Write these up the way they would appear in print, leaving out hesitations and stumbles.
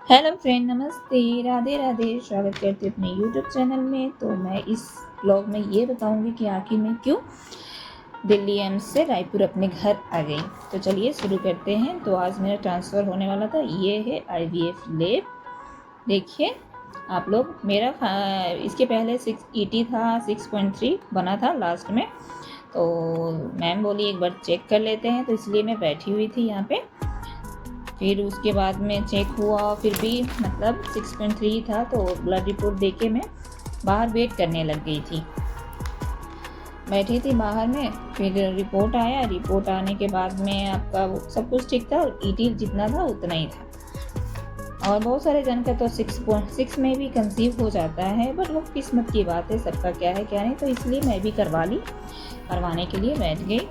Hello friend, नमस्ते, राधे राधे। स्वागत करती हूँ अपने यूट्यूब चैनल में। तो मैं इस ब्लॉग में ये बताऊंगी कि आखिर मैं क्यों दिल्ली एम्स से रायपुर अपने घर आ गई। तो चलिए शुरू करते हैं। तो आज मेरा ट्रांसफ़र होने वाला था। ये है IVF लैब। देखिए आप लोग, मेरा इसके पहले 6 ET था, 6.3 बना था लास्ट में। तो मैम बोली एक बार चेक कर लेते हैं, तो इसलिए मैं बैठी हुई थी यहाँ पे। फिर उसके बाद में चेक हुआ, फिर भी मतलब 6.3 था। तो ब्लड रिपोर्ट देके मैं बाहर वेट करने लग गई थी, बैठी थी बाहर में। फिर रिपोर्ट आया, रिपोर्ट आने के बाद में आपका सब कुछ ठीक था। ET जितना था उतना ही था। और बहुत सारे जन का तो 6.6 में भी कंसीव हो जाता है, बट वो किस्मत की बात है, सबका क्या है क्या नहीं। तो इसलिए मैं भी करवा ली, करवाने के लिए बैठ गई।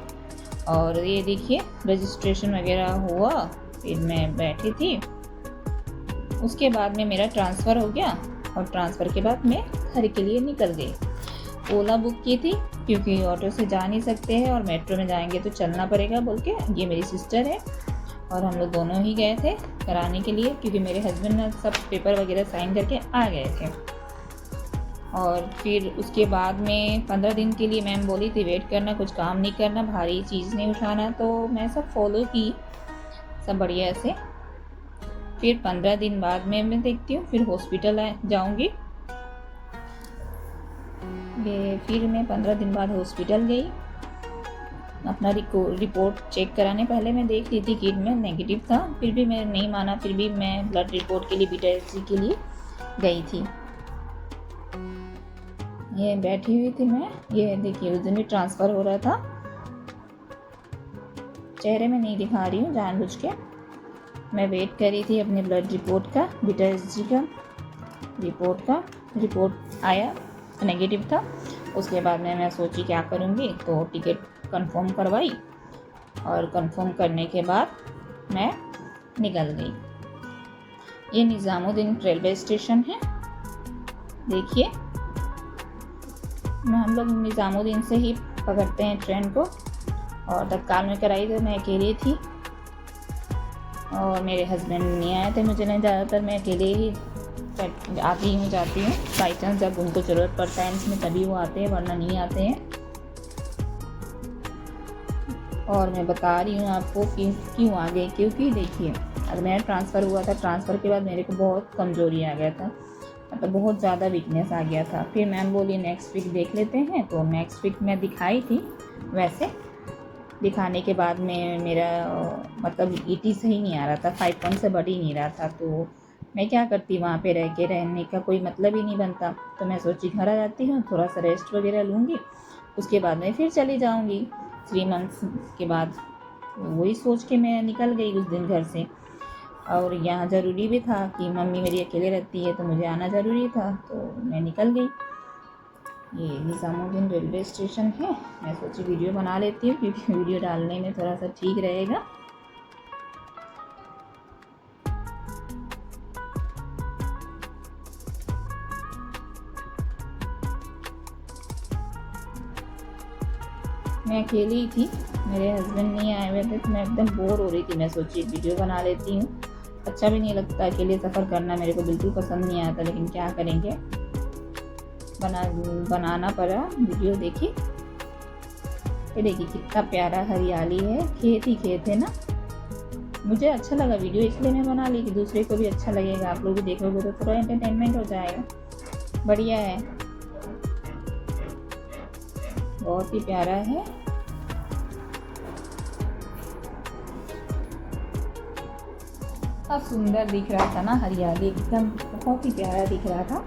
और ये देखिए रजिस्ट्रेशन वगैरह हुआ, फिर मैं बैठी थी। उसके बाद में मेरा ट्रांसफ़र हो गया, और ट्रांसफ़र के बाद मैं घर के लिए निकल गई। ओला बुक की थी क्योंकि ऑटो से जा नहीं सकते हैं, और मेट्रो में जाएंगे तो चलना पड़ेगा बोल के। ये मेरी सिस्टर है और हम लोग दोनों ही गए थे कराने के लिए, क्योंकि मेरे हस्बैंड ने सब पेपर वगैरह साइन करके आ गए थे। और फिर उसके बाद में 15 दिन के लिए मैम बोली थी वेट करना, कुछ काम नहीं करना, भारी चीज़ नहीं उठाना। तो मैं सब फॉलो की, सब बढ़िया से। फिर 15 दिन बाद में मैं देखती हूँ, फिर हॉस्पिटल जाऊँगी। ये फिर मैं 15 दिन बाद हॉस्पिटल गई अपना रिपोर्ट चेक कराने। पहले मैं देख ली थी किट में नेगेटिव था, फिर भी मैं नहीं माना, फिर भी मैं ब्लड रिपोर्ट के लिए बीटा के लिए गई थी। ये बैठी हुई थी मैं। ये देखिए उस दिन भी ट्रांसफ़र हो रहा था, चेहरे में नहीं दिखा रही हूँ जानबूझ के। मैं वेट करी थी अपने ब्लड रिपोर्ट का, बीटा का रिपोर्ट आया नेगेटिव था। उसके बाद में मैं सोची क्या करूँगी, तो टिकट कंफर्म करवाई, और कंफर्म करने के बाद मैं निकल गई। ये निज़ामुद्दीन रेलवे स्टेशन है। देखिए हम लोग निज़ामुद्दीन से ही पकड़ते हैं ट्रेन को। और तत्काल में कराई तो मैं अकेली थी, और मेरे हस्बैंड नहीं आए थे। मुझे नहीं, ज़्यादातर मैं अकेले ही आती हूँ जाती हूँ। बाई चांस जब उनको ज़रूरत पड़ता है इसमें तभी वो आते हैं, वरना नहीं आते हैं। और मैं बता रही हूँ आपको कि क्यों आ गए, क्योंकि देखिए अगर मेरा ट्रांसफ़र हुआ था, ट्रांसफ़र के बाद मेरे को बहुत कमज़ोरी आ गया था, मतलब बहुत ज़्यादा वीकनेस आ गया था। फिर मैम बोली नेक्स्ट वीक देख लेते हैं, तो नेक्स्ट वीक मैं दिखाई थी। वैसे दिखाने के बाद में मेरा मतलब ET सही नहीं आ रहा था, 5 पॉइंट से बढ़ ही नहीं रहा था। तो मैं क्या करती, वहाँ पे रह के रहने का कोई मतलब ही नहीं बनता। तो मैं सोची घर आ जाती हूँ, थोड़ा सा रेस्ट वगैरह लूँगी, उसके बाद में फिर चली जाऊँगी 3 मंथ्स के बाद। वही सोच के मैं निकल गई उस दिन घर से। और यहाँ ज़रूरी भी था कि मम्मी मेरी अकेले रहती है, तो मुझे आना ज़रूरी था, तो मैं निकल गई। ये निज़ामुद्दीन रेलवे स्टेशन है। मैं सोची वीडियो बना लेती हूँ, क्योंकि वीडियो डालने में थोड़ा सा ठीक रहेगा। मैं अकेली ही थी, मेरे हस्बैंड नहीं आए हुए थे, तो मैं एकदम बोर हो रही थी। मैं सोची वीडियो बना लेती हूँ। अच्छा भी नहीं लगता अकेले सफ़र करना, मेरे को बिल्कुल पसंद नहीं आता, लेकिन क्या करेंगे, बनाना पड़ा वीडियो। देखिए ये देखिए कितना प्यारा हरियाली है, खेत ही खेत है ना। मुझे अच्छा लगा वीडियो, इसलिए मैं बना ली कि दूसरे को भी अच्छा लगेगा। आप लोग भी देखोगे तो थोड़ा एंटरटेनमेंट हो जाएगा। बढ़िया है, बहुत ही प्यारा है। इतना सुंदर दिख रहा था ना, हरियाली एकदम बहुत ही प्यारा दिख रहा था।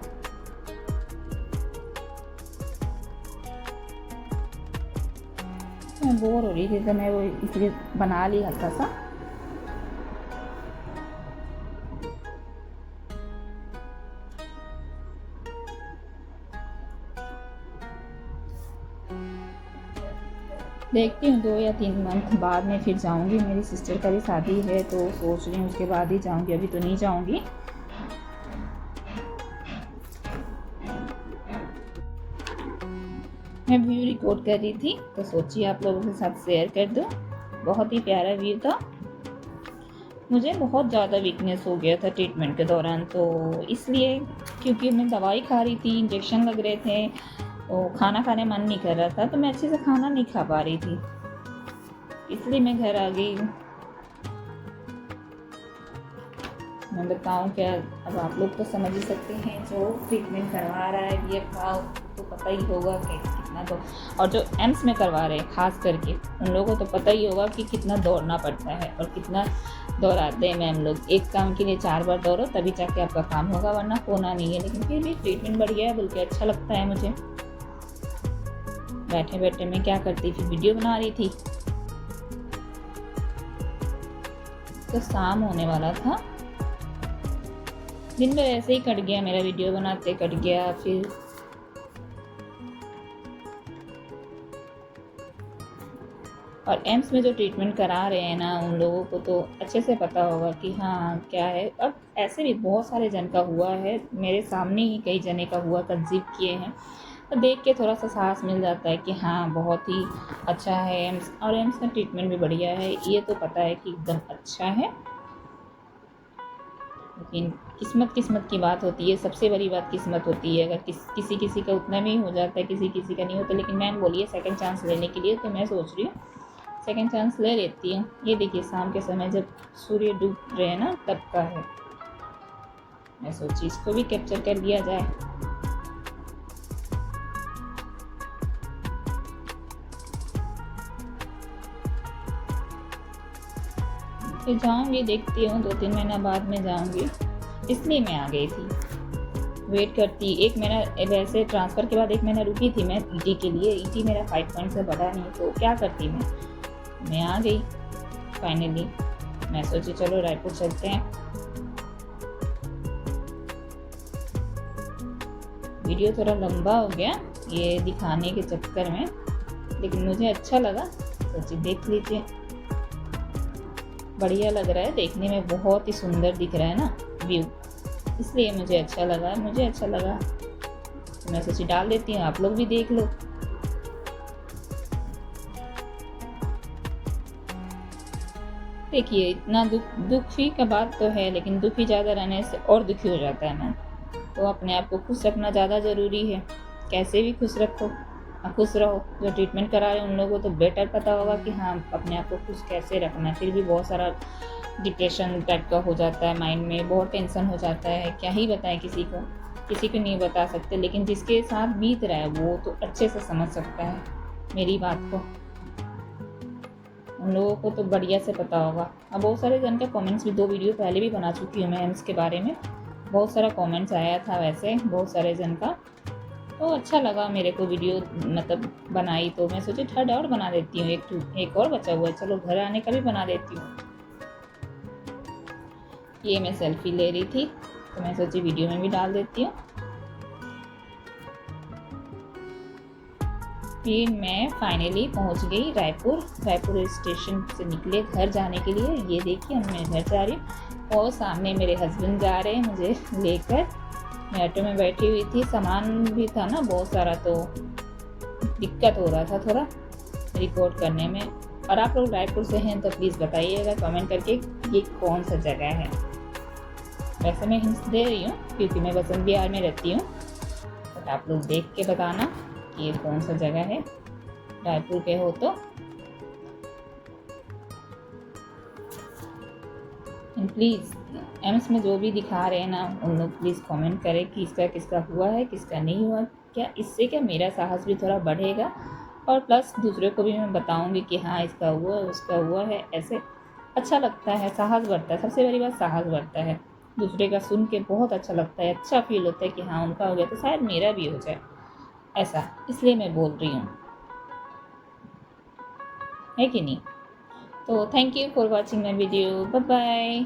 मैं बोर हो रही थी, तो मैं वो इसलिए बना ली हल्का सा। देखती हूँ 2 या 3 मंथ बाद में फिर जाऊँगी। मेरी सिस्टर का भी शादी है, तो सोच रही हूँ उसके बाद ही जाऊँगी, अभी तो नहीं जाऊँगी। मैं व्यू रिकॉर्ड कर रही थी, तो सोचिए आप लोगों के साथ शेयर कर दूँ। बहुत ही प्यारा व्यू था। मुझे बहुत ज़्यादा वीकनेस हो गया था ट्रीटमेंट के दौरान, तो इसलिए क्योंकि मैं दवाई खा रही थी, इंजेक्शन लग रहे थे, तो खाना खाने मन नहीं कर रहा था, तो मैं अच्छे से खाना नहीं खा पा रही थी, इसलिए मैं घर आ गई। मैं बताऊं क्या, अब आप लोग तो समझ ही सकते हैं, जो ट्रीटमेंट करवा रहा है ये खाओ तो पता ही होगा कि कितना तो, और जो एम्स में करवा रहे हैं खास करके उन लोगों को तो पता ही होगा कि कितना दौड़ना पड़ता है और कितना दौड़ाते हैं मैम लोग। एक काम के लिए 4 बार दौड़ो तभी जाके आपका काम होगा, वरना होना नहीं है। लेकिन फिर भी ट्रीटमेंट बढ़िया है, बल्कि अच्छा लगता है मुझे। बैठे बैठे मैं क्या करती थी, वीडियो बना रही थी। तो शाम होने वाला था, दिन भर ऐसे ही कट गया मेरा, वीडियो बनाते कट गया। फिर और एम्स में जो ट्रीटमेंट करा रहे हैं ना, उन लोगों को तो अच्छे से पता होगा कि हाँ क्या है। अब ऐसे भी बहुत सारे जन का हुआ है, मेरे सामने ही कई जने का हुआ, तहज़ीब किए हैं, तो देख के थोड़ा सा साहस मिल जाता है कि हाँ बहुत ही अच्छा है एम्स, और एम्स का ट्रीटमेंट भी बढ़िया है, ये तो पता है कि एकदम अच्छा है। लेकिन किस्मत की बात होती है, सबसे बड़ी बात किस्मत होती है। अगर किसी का उतना भी हो जाता है, किसी का नहीं होता। लेकिन मैम बोलिए सेकंड चांस लेने के लिए, तो मैं सोच रही हूँ सेकंड चांस ले लेती हूँ। ये देखिए शाम के समय जब सूर्य डूब रहे हैं ना, तब का है। मैं सोची इसको भी कैप्चर कर लिया जाए। फिर जाऊँगी, देखती हूँ 2-3 महीना बाद में जाऊँगी, इसलिए मैं आ गई थी। वेट करती 1 महीना, वैसे ट्रांसफ़र के बाद 1 महीना रुकी थी मैं ईटी के लिए। ईटी मेरा 5 पॉइंट से बढ़ा नहीं, तो क्या करती मैं आ गई फाइनली। मैं सोची चलो रायपुर चलते हैं। वीडियो थोड़ा लंबा हो गया ये दिखाने के चक्कर में, लेकिन मुझे अच्छा लगा, सोची देख लीजिए। बढ़िया लग रहा है देखने में, बहुत ही सुंदर दिख रहा है ना व्यू, इसलिए मुझे अच्छा लगा। तो मैं सोची डाल देती हूँ, आप लोग भी देख लो। देखिए इतना दुखी का बात तो है, लेकिन दुखी ज़्यादा रहने से और दुखी हो जाता है ना। तो अपने आप को खुश रखना ज़्यादा ज़रूरी है। कैसे भी खुश रखो, खुश रहो। जो ट्रीटमेंट करा रहे हैं उन लोगों को तो बेटर पता होगा कि हाँ अपने आप को खुश कैसे रखना है। फिर भी बहुत सारा डिप्रेशन टाइप का हो जाता है, माइंड में बहुत टेंशन हो जाता है। क्या ही बताएं किसी को नहीं बता सकते। लेकिन जिसके साथ बीत रहा है वो तो अच्छे से समझ सकता है मेरी बात को। उन लोगों को तो बढ़िया से पता होगा। अब बहुत सारे जन के कमेंट्स भी, 2 वीडियो पहले भी बना चुकी हूँ मैं एम्स के बारे में। बहुत सारा कमेंट्स आया था वैसे बहुत सारे जन का, तो अच्छा लगा मेरे को वीडियो मतलब बनाई। तो मैं सोची थर्ड और बना देती हूँ, एक और बचा हुआ है, चलो घर आने का भी बना देती हूँ। ये मैं सेल्फी ले रही थी, तो मैं सोची वीडियो में भी डाल देती हूँ। फिर मैं फाइनली पहुंच गई रायपुर स्टेशन से निकले घर जाने के लिए। ये देखिए मैं घर जा रही हूँ, और सामने मेरे हस्बैंड जा रहे हैं मुझे लेकर। मैं ऑटो में बैठी हुई थी, सामान भी था ना बहुत सारा, तो दिक्कत हो रहा था थोड़ा रिकॉर्ड करने में। और आप लोग रायपुर से हैं तो प्लीज़ बताइएगा कमेंट करके ये कौन सा जगह है। वैसे मैं हिंट्स दे रही हूँ क्योंकि मैं बसंत विहार में रहती हूँ, बट आप लोग देख के बताना कि ये कौन सा जगह है, रायपुर के हो तो। प्लीज़ एम्स में जो भी दिखा रहे हैं ना, उन लोग प्लीज़ कमेंट करें कि किसका हुआ है, किसका नहीं हुआ। क्या इससे क्या मेरा साहस भी थोड़ा बढ़ेगा, और प्लस दूसरे को भी मैं बताऊंगी कि हाँ इसका हुआ है, उसका हुआ है। ऐसे अच्छा लगता है, साहस बढ़ता है। सबसे बड़ी बात साहस बढ़ता है, दूसरे का सुन के बहुत अच्छा लगता है, अच्छा फील होता है कि हाँ उनका हो गया तो शायद मेरा भी हो जाए, ऐसा। इसलिए मैं बोल रही हूँ, है कि नहीं। तो thank you for watching my video, bye bye.